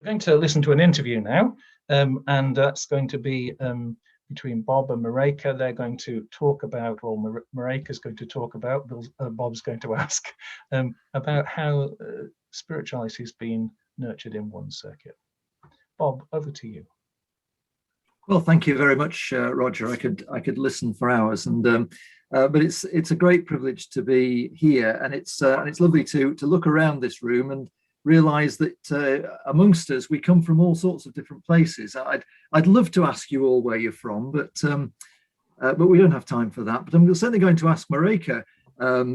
We're going to listen to an interview now, and that's going to be between Bob and Maryke. They're going to talk about, or Maryke is going to talk about, Bob's going to ask about how spirituality has been nurtured in one circuit. Bob, over to you. Well, thank you very much, Roger. I could listen for hours, and but it's a great privilege to be here, and it's lovely to look around this room and realise that amongst us we come from all sorts of different places. I'd love to ask you all where you're from, but we don't have time for that. But I'm certainly going to ask Maryke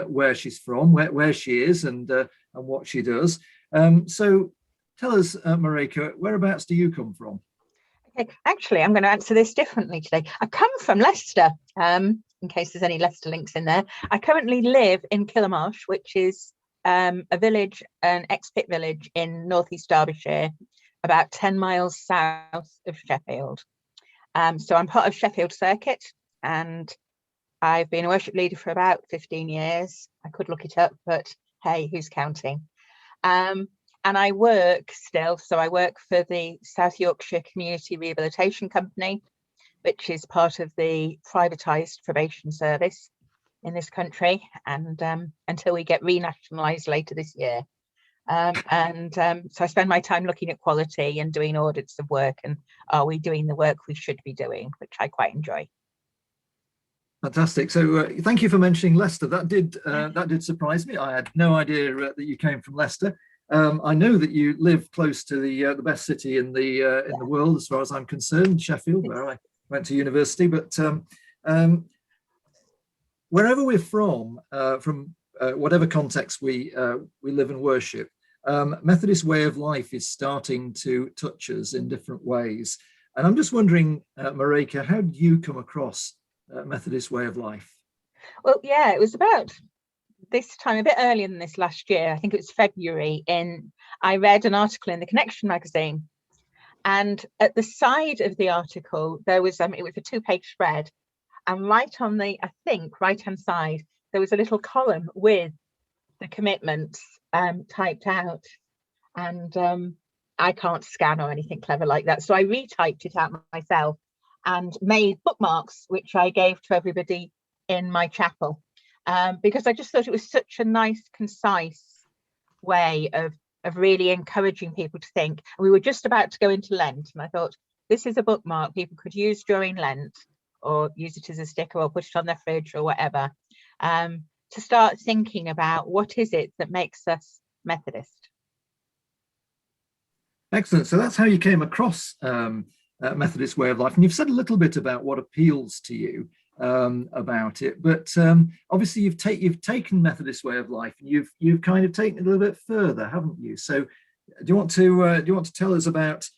where she's from, where she is, and what she does. So tell us, Maryke, whereabouts do you come from? Okay, actually, I'm going to answer this differently today. I come from Leicester, in case there's any Leicester links in there. I currently live in Killamarsh, which is a village, an ex-pit village in northeast Derbyshire, about 10 miles south of Sheffield. So I'm part of Sheffield Circuit, and I've been a worship leader for about 15 years. I could look it up, but hey, who's counting? And I work still, so I work for the South Yorkshire Community Rehabilitation Company, which is part of the privatised probation service in this country, and until we get renationalised later this year. So I spend my time looking at quality and doing audits of work, and are we doing the work we should be doing, which I quite enjoy. Fantastic. So thank you for mentioning Leicester. That did surprise me. I had no idea that you came from Leicester. I know that you live close to the best city in the world, as far as I'm concerned, Sheffield, where I went to university. But wherever we're from whatever context we live and worship, Methodist way of life is starting to touch us in different ways. And I'm just wondering, Maryke, how did you come across Methodist way of life? Well, yeah, it was about this time, a bit earlier than this last year. I think it was February, I read an article in the Connection magazine, and at the side of the article there was it was a 2-page spread, and right on the, I think, right hand side there was a little column with the commitments typed out, and I can't scan or anything clever like that, so I retyped it out myself and made bookmarks which I gave to everybody in my chapel. Because I just thought it was such a nice, concise way of really encouraging people to think. And we were just about to go into Lent, and I thought, this is a bookmark people could use during Lent, or use it as a sticker, or put it on their fridge or whatever, to start thinking about what is it that makes us Methodist. Excellent. So that's how you came across Methodist way of life. And you've said a little bit about what appeals to you about it, but obviously you've taken Methodist way of life, and you've kind of taken it a little bit further, haven't you? So do you want to tell us about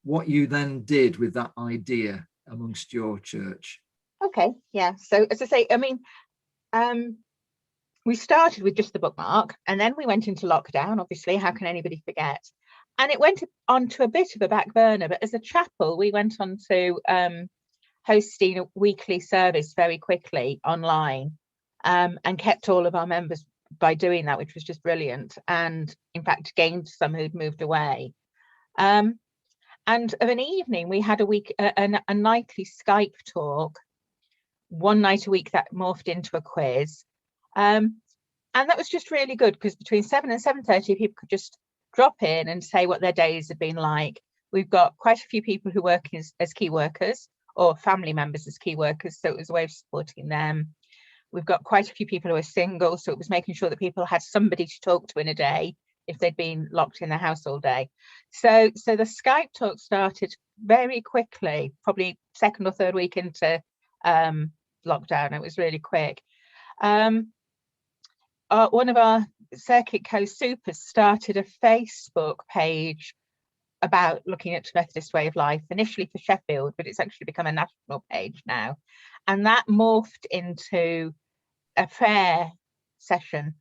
what you then did with that idea amongst your church? Okay, yeah. So as I say, I mean, we started with just the bookmark, and then we went into lockdown. Obviously, how can anybody forget? And it went on to a bit of a back burner, but as a chapel, we went on to hosting a weekly service very quickly online, and kept all of our members by doing that, which was just brilliant, and in fact gained some who'd moved away. And of an evening we had a nightly Skype talk, one night a week, that morphed into a quiz, and that was just really good, because between 7 and 7:30 people could just drop in and say what their days had been like. We've got quite a few people who work as key workers, or family members as key workers, so it was a way of supporting them. We've got quite a few people who are single, so it was making sure that people had somebody to talk to in a day if they'd been locked in the house all day. So the Skype talk started very quickly, probably second or third week into lockdown. It was really quick. One of our circuit co-supers started a Facebook page about looking at Methodist way of life, initially for Sheffield, but it's actually become a national page now. And that morphed into a prayer session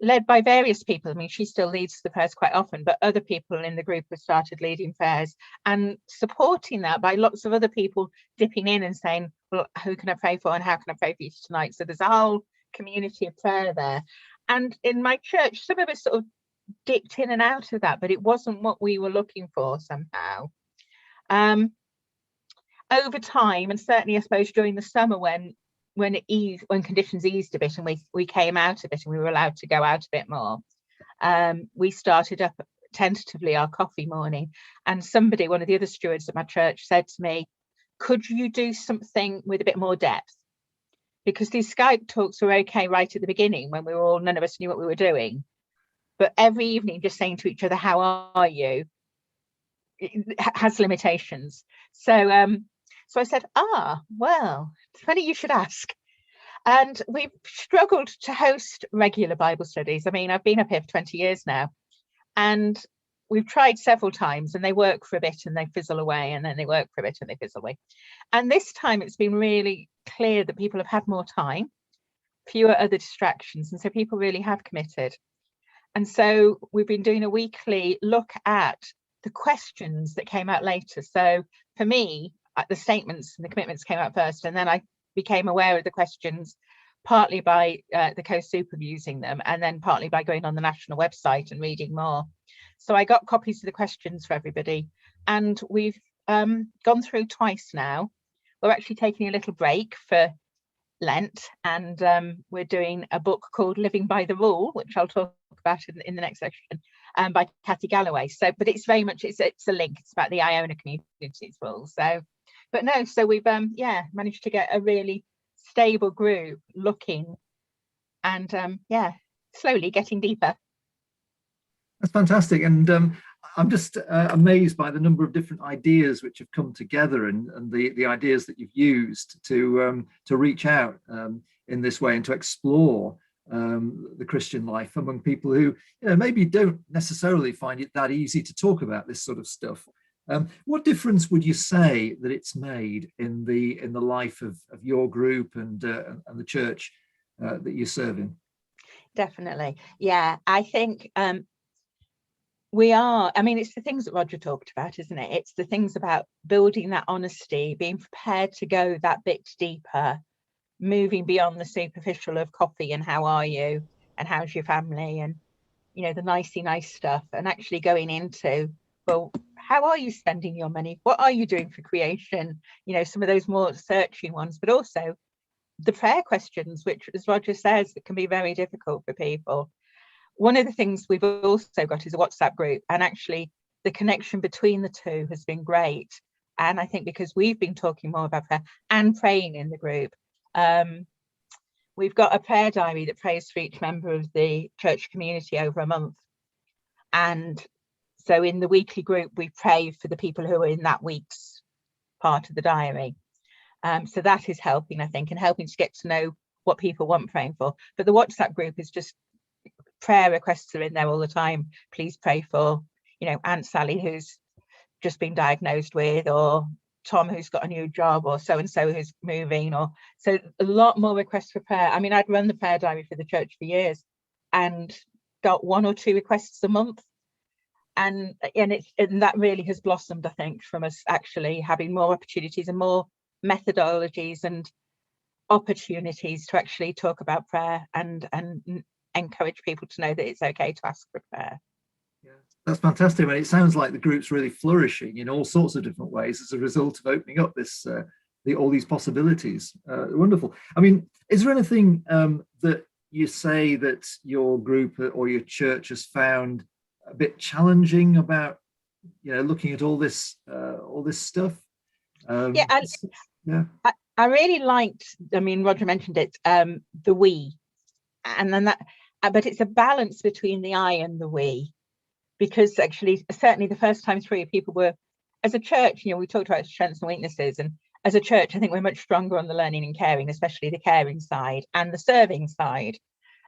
led by various people. I mean, she still leads the prayers quite often, but other people in the group have started leading prayers, and supporting that by lots of other people dipping in and saying, well, who can I pray for and how can I pray for you tonight? So there's a whole community of prayer there. And in my church, some of us sort of dipped in and out of that, but it wasn't what we were looking for somehow. Over time, and certainly I suppose during the summer when conditions eased a bit and we came out of it and we were allowed to go out a bit more, we started up tentatively our coffee morning, and somebody, one of the other stewards at my church, said to me, could you do something with a bit more depth? Because these Skype talks were okay right at the beginning when none of us knew what we were doing, but every evening just saying to each other, how are you, has limitations. So I said, well, it's funny you should ask. And we've struggled to host regular Bible studies. I mean, I've been up here for 20 years now, and we've tried several times, and they work for a bit and they fizzle away, and then they work for a bit and they fizzle away. And this time it's been really clear that people have had more time, fewer other distractions, and so people really have committed. And so we've been doing a weekly look at the questions that came out later. So for me, the statements and the commitments came out first, and then I became aware of the questions partly by the co-super using them, and then partly by going on the national website and reading more. So I got copies of the questions for everybody, and we've gone through twice now. We're actually taking a little break for Lent, and we're doing a book called Living by the Rule, which I'll talk about in the next section, by Cathy Galloway. So, but it's very much, it's a link. It's about the Iona community's rule. So, but no, so we've managed to get a really stable group looking, and slowly getting deeper. That's fantastic, and I'm just amazed by the number of different ideas which have come together, and the ideas that you've used to reach out in this way and to explore the Christian life among people who maybe don't necessarily find it that easy to talk about this sort of stuff. What difference would you say that it's made in the life of your group and the church that you serve in? Definitely, yeah. I think it's the things that Roger talked about, isn't it? It's the things about building that honesty, being prepared to go that bit deeper, moving beyond the superficial of coffee and how are you and how's your family and the nicey nice stuff, and actually going into, well, how are you spending your money? What are you doing for creation? Some of those more searching ones, but also the prayer questions, which, as Roger says, it can be very difficult for people. One of the things we've also got is a WhatsApp group, and actually the connection between the two has been great. And I think because we've been talking more about prayer and praying in the group, we've got a prayer diary that prays for each member of the church community over a month. And so in the weekly group, we pray for the people who are in that week's part of the diary. So that is helping, I think, and helping to get to know what people want praying for. But the WhatsApp group is just prayer requests are in there all the time. Please pray for, Aunt Sally who's just been diagnosed with, or Tom who's got a new job, or so and so who's moving, or so a lot more requests for prayer. I mean, I'd run the prayer diary for the church for years and got 1 or 2 requests a month. And that really has blossomed, I think, from us actually having more opportunities and more methodologies and opportunities to actually talk about prayer and encourage people to know that it's okay to ask for prayer. Yeah, that's fantastic. And it sounds like the group's really flourishing in all sorts of different ways as a result of opening up this all these possibilities. Wonderful. I mean, is there anything that you say that your group or your church has found a bit challenging about looking at all this stuff? I really liked, Roger mentioned it, the we, and then that, but it's a balance between the I and the we, because actually certainly the first time through, people were, as a church, we talked about strengths and weaknesses, and as a church I think we're much stronger on the learning and caring, especially the caring side and the serving side,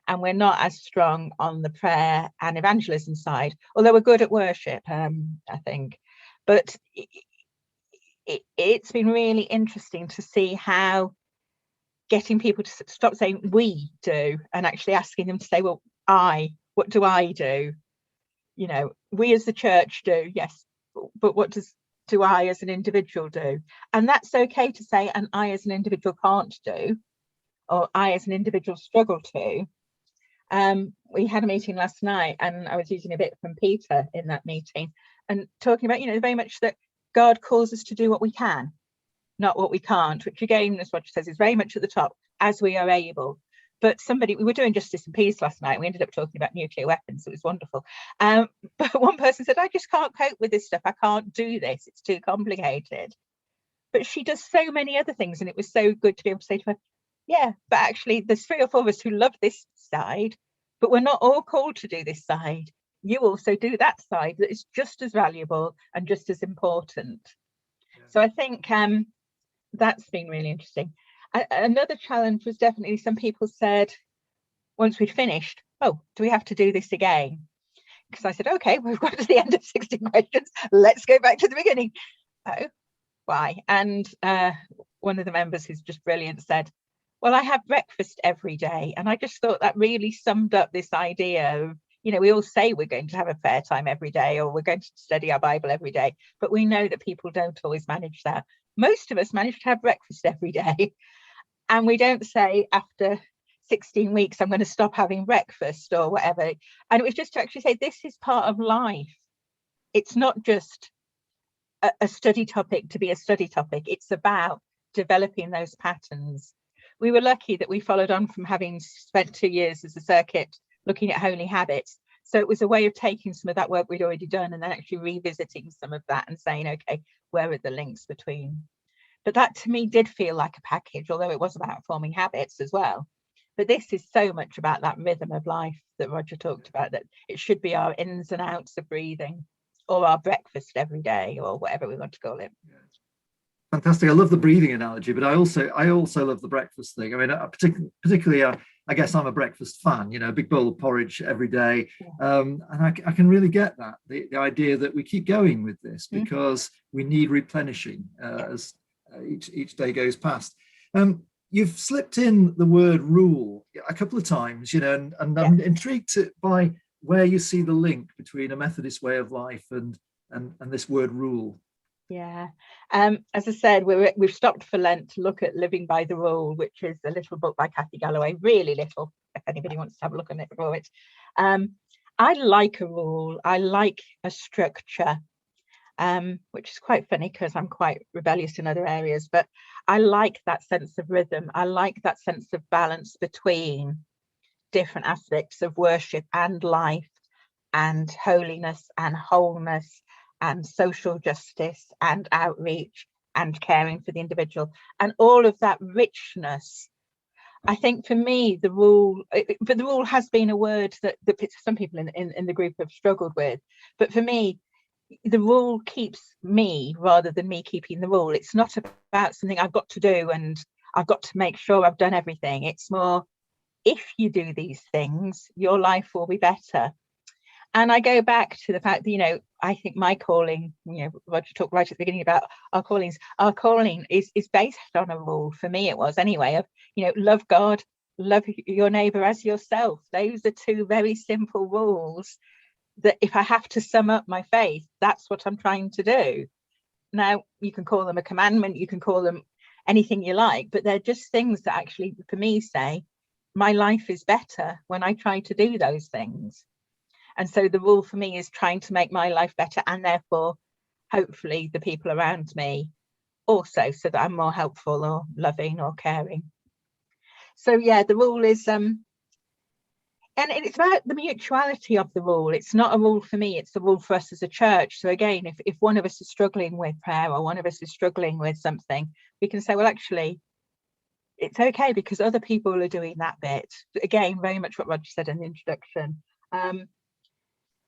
and we're not as strong on the prayer and evangelism side, although we're good at worship, I think. But it's been really interesting to see how getting people to stop saying we do and actually asking them to say, well, what do I do? We as the church do, yes, but what do I as an individual do? And that's okay to say, and I as an individual can't do, or I as an individual struggle to. we had a meeting last night, and I was using a bit from Peter in that meeting, and talking about, very much that God calls us to do what we can, not what we can't, which again, as Roger says, is very much at the top, as we are able. But we were doing Justice and Peace last night. We ended up talking about nuclear weapons. It was wonderful. But one person said, I just can't cope with this stuff. I can't do this. It's too complicated. But she does so many other things. And it was so good to be able to say to her, yeah, but actually there's 3 or 4 of us who love this side, but we're not all called to do this side. You also do that side that is just as valuable and just as important. Yeah. So I think that's been really interesting. Another challenge was definitely, some people said, once we'd finished, oh, do we have to do this again? Because I said, okay, we've got to the end of 60 questions. Let's go back to the beginning. Oh, why? And one of the members, who's just brilliant, said, well, I have breakfast every day. And I just thought that really summed up this idea of, we all say we're going to have a prayer time every day, or we're going to study our Bible every day, but we know that people don't always manage that. Most of us manage to have breakfast every day. And we don't say after 16 weeks, I'm going to stop having breakfast or whatever. And it was just to actually say, this is part of life. It's not just a study topic to be a study topic. It's about developing those patterns. We were lucky that we followed on from having spent 2 years as a circuit looking at holy habits. So it was a way of taking some of that work we'd already done and then actually revisiting some of that and saying, okay, where are the links between? But that to me did feel like a package, although it was about forming habits as well. But this is so much about that rhythm of life that Roger talked about, that it should be our ins and outs of breathing, or our breakfast every day, or whatever we want to call it. Fantastic. I love the breathing analogy, but I also love the breakfast thing. I mean, particularly, I guess I'm a breakfast fan, a big bowl of porridge every day. And I can really get that, the idea that we keep going with this because we need replenishing as each day goes past. You've slipped in the word rule a couple of times, and I'm intrigued by where you see the link between a Methodist way of life and this word rule. Yeah, as I said, we've stopped for Lent to look at Living by the Rule, which is a little book by Kathy Galloway, really little, if anybody wants to have a look at it for it. I like a rule, I like a structure, which is quite funny because I'm quite rebellious in other areas, but I like that sense of rhythm. I like that sense of balance between different aspects of worship and life and holiness and wholeness and social justice and outreach and caring for the individual and all of that richness. I think for me, the rule has been a word that some people in the group have struggled with. But for me, the rule keeps me rather than me keeping the rule. It's not about something I've got to do and I've got to make sure I've done everything. It's more, if you do these things, your life will be better. And I go back to the fact that, I think my calling, Roger talked right at the beginning about our callings. Our calling is based on a rule. For me, it was anyway, of, love God, love your neighbour as yourself. Those are 2 very simple rules that if I have to sum up my faith, that's what I'm trying to do. Now, you can call them a commandment, you can call them anything you like, but they're just things that actually, for me, say, my life is better when I try to do those things. And so the rule for me is trying to make my life better, and therefore, hopefully, the people around me also, so that I'm more helpful or loving or caring. So yeah, the rule is, and it's about the mutuality of the rule. It's not a rule for me, it's a rule for us as a church. So again, if one of us is struggling with prayer or one of us is struggling with something, we can say, well, actually, it's okay because other people are doing that bit. Again, very much what Roger said in the introduction.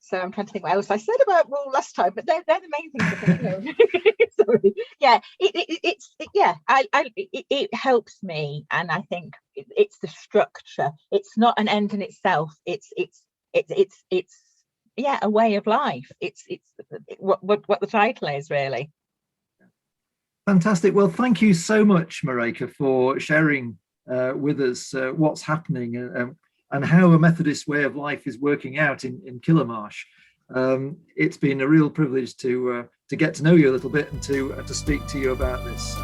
So I'm trying to think what else I said about rule last time, but they're the main things I think. Sorry. Yeah, it helps me, and I think it's the structure. It's not an end in itself. It's a way of life. It's what the title is really. Fantastic. Well, thank you so much, Maryke, for sharing with us what's happening and how a Methodist way of life is working out in Killamarsh. It's been a real privilege to get to know you a little bit and to speak to you about this.